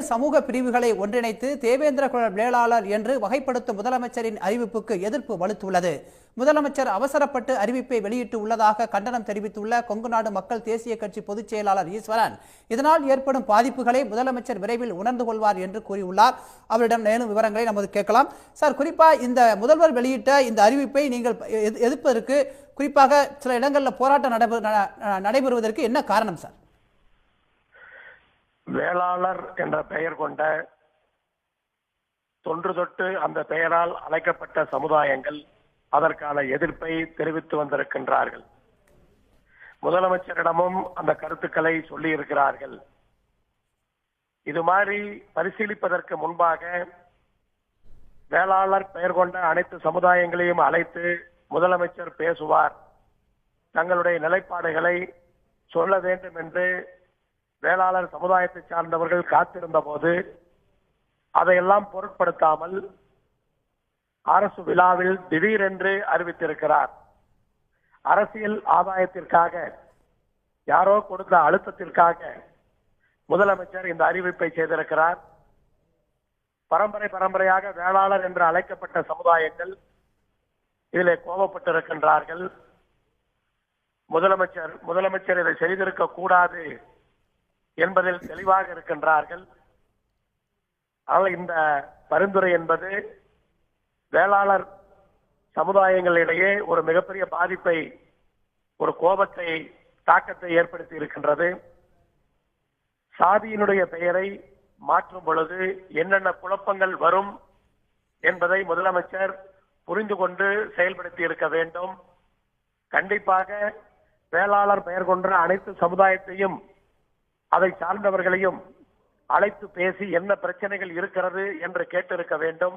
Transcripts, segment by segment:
பல்வேறு சமூக பிரிவுகளை ஒன்றிணைத்து தேவேந்திர குல வேளாளர் என்று வகைப்படுத்தும் முதலமைச்சரின் அறிவிப்புக்கு எதிர்ப்பு வலுத்துள்ளது. முதலமைச்சர் அவசரப்பட்டு அறிவிப்பை வெளியிட்டு உள்ளதாக கண்டனம் தெரிவித்துள்ள கொங்குநாடு மக்கள் தேசிய கட்சி பொதுச் செயலாளர் ஈஸ்வரன், இதனால் ஏற்படும் பாதிப்புகளை முதலமைச்சர் விரைவில் உணர்ந்து கொள்வார் என்று கூறியுள்ளார். அவரிடம் மேலும் விவரங்களை நமது கேட்கலாம். சார், குறிப்பா இந்த முதல்வர் வெளியிட்ட இந்த அறிவிப்பை நீங்கள் எதிர்ப்பதற்கு, குறிப்பாக சில இடங்களில் போராட்டம் நடைபெறுவதற்கு என்ன காரணம் சார்? வேளாளர் என்ற பெயர் கொண்ட தொன்று தொட்டு அந்த பெயரால் அழைக்கப்பட்ட சமுதாயங்கள் அதற்கான எதிர்ப்பை தெரிவித்து வந்திருக்கின்றார்கள். முதலமைச்சரிடமும் அந்த கருத்துக்களை சொல்லி இருக்கிறார்கள். இது மாதிரி பரிசீலிப்பதற்கு முன்பாக வேளாளர் பெயர் கொண்ட அனைத்து சமுதாயங்களையும் அழைத்து முதலமைச்சர் பேசுவார், தங்களுடைய நிலைப்பாடுகளை சொல்ல வேண்டும் என்று வேளாளர் சமுதாயத்தை சார்ந்தவர்கள் காத்திருந்த போது அதையெல்லாம் பொருட்படுத்தாமல் அரசு விழாவில் திடீரென்று அறிவித்திருக்கிறார். அரசியல் ஆதாயத்திற்காக, யாரோ கொடுத்த அழுத்தத்திற்காக முதலமைச்சர் இந்த அறிவிப்பை செய்திருக்கிறார். பரம்பரையாக வேளாளர் என்று அழைக்கப்பட்ட சமுதாயங்கள் இதிலே கோபப்பட்டிருக்கின்றார்கள். முதலமைச்சர் இதை செய்திருக்க கூடாது என்பதில் தெளிவாக இருக்கின்றார்கள். ஆனால் இந்த பரிந்துரை என்பது வேளாளர் சமுதாயங்களிடையே ஒரு மிகப்பெரிய பாதிப்பை, ஒரு கோபத்தை, தாக்கத்தை ஏற்படுத்தி இருக்கின்றது. சாதியினுடைய பெயரை மாற்றும் பொழுது என்னென்ன குழப்பங்கள் வரும் என்பதை முதலமைச்சர் புரிந்து கொண்டு செயல்படுத்தி இருக்க வேண்டும். கண்டிப்பாக வேளாளர் பெயர் கொண்ட அனைத்து சமுதாயத்தையும் அதை சார்ந்தவர்களையும் அழைத்து பேசி என்ன பிரச்சனைகள் இருக்கிறது என்று கேட்டிருக்க வேண்டும்.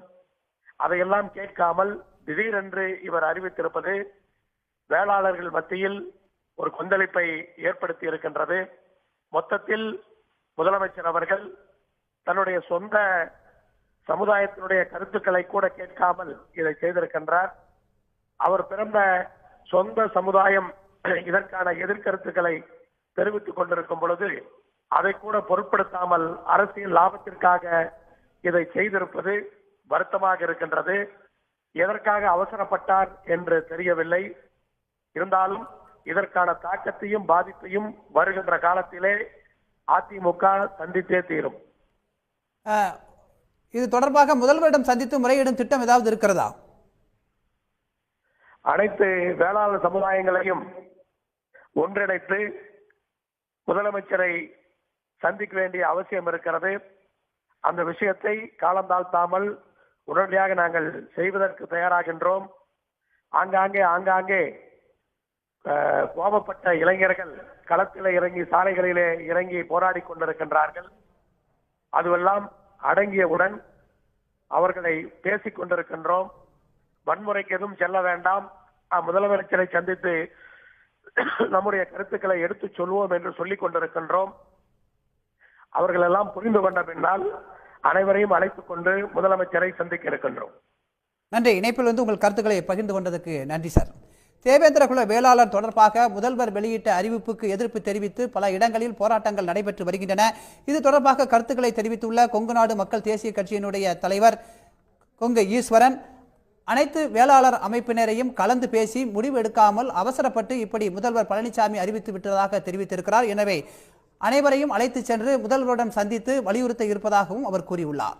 அதையெல்லாம் கேட்காமல் திடீரென்று இவர் அறிவித்திருப்பது வேளாளர்கள் மத்தியில் ஒரு கொந்தளிப்பை ஏற்படுத்தி இருக்கின்றது. மொத்தத்தில் முதலமைச்சர் அவர்கள் தன்னுடைய சொந்த சமுதாயத்தினுடைய கருத்துக்களை கூட கேட்காமல் இதை செய்திருக்கின்றார். அவர் பிறந்த சொந்த சமுதாயம் இதற்கான எதிர்கருத்துக்களை தெரிவித்துக் கொண்டிருக்கும் பொழுது அதை கூட பொருட்படுத்தாமல் அரசியல் லாபத்திற்காக இதை செய்திருப்பது வருத்தமாக இருக்கின்றது. எதற்காக அவசரப்பட்டார் என்று தெரியவில்லை. இருந்தாலும் இதற்கான தாக்கத்தையும் பாதிப்பையும் வருகின்ற காலத்திலே அதிமுக சந்தித்தே தீரும். இது தொடர்பாக முதல்வரிடம் சந்தித்து முறையிடும் திட்டம் ஏதாவது இருக்கிறதா? அனைத்து வேளாளர் சமுதாயங்களையும் ஒன்றிணைத்து முதலமைச்சரை சந்திக்க வேண்டிய அவசியம் இருக்கிறது. அந்த விஷயத்தை காலந்தாழ்த்தாமல் உடனடியாக நாங்கள் செய்வதற்கு தயாராகின்றோம். ஆங்காங்கே கோபப்பட்ட இளைஞர்கள் களத்தில் இறங்கி, சாலைகளிலே இறங்கி போராடி கொண்டிருக்கின்றார்கள். அதுவெல்லாம் அடங்கியவுடன் அவர்களை பேசிக் கொண்டிருக்கின்றோம். வன்முறைக்கு எதுவும் செல்ல வேண்டாம், முதலமைச்சரை சந்தித்து நம்முடைய கருத்துக்களை எடுத்துச் சொல்வோம் என்று சொல்லிக் கொண்டிருக்கின்றோம். அவர்கள் எல்லாம் புரிந்து கொண்ட பின்னால் அனைவரையும் அழைத்துக் கொண்டு முதலமைச்சரை சந்திக்க இருக்கின்றோம். நன்றி. இணைப்பில் உங்கள் கருத்துக்களை பகிர்ந்து கொண்டதற்கு நன்றி சார். தேவேந்திர குல வேளாளர் தொடர்பாக முதல்வர் வெளியிட்ட அறிவிப்புக்கு எதிர்ப்பு தெரிவித்து பல இடங்களில் போராட்டங்கள் நடைபெற்று வருகின்றன. இது தொடர்பாக கருத்துக்களை தெரிவித்துள்ள கொங்குநாடு மக்கள் தேசிய கட்சியினுடைய தலைவர் கொங்கு ஈஸ்வரன், அனைத்து வேளாளர் அமைப்பினரையும் கலந்து பேசி முடிவு எடுக்காமல் அவசரப்பட்டு இப்படி முதல்வர் பழனிசாமி அறிவித்து விட்டதாக தெரிவித்திருக்கிறார். எனவே அனைவரையும் அழைத்து சென்று முதல்வருடன் சந்தித்து வலியுறுத்த இருப்பதாகவும் அவர் கூறியுள்ளார்.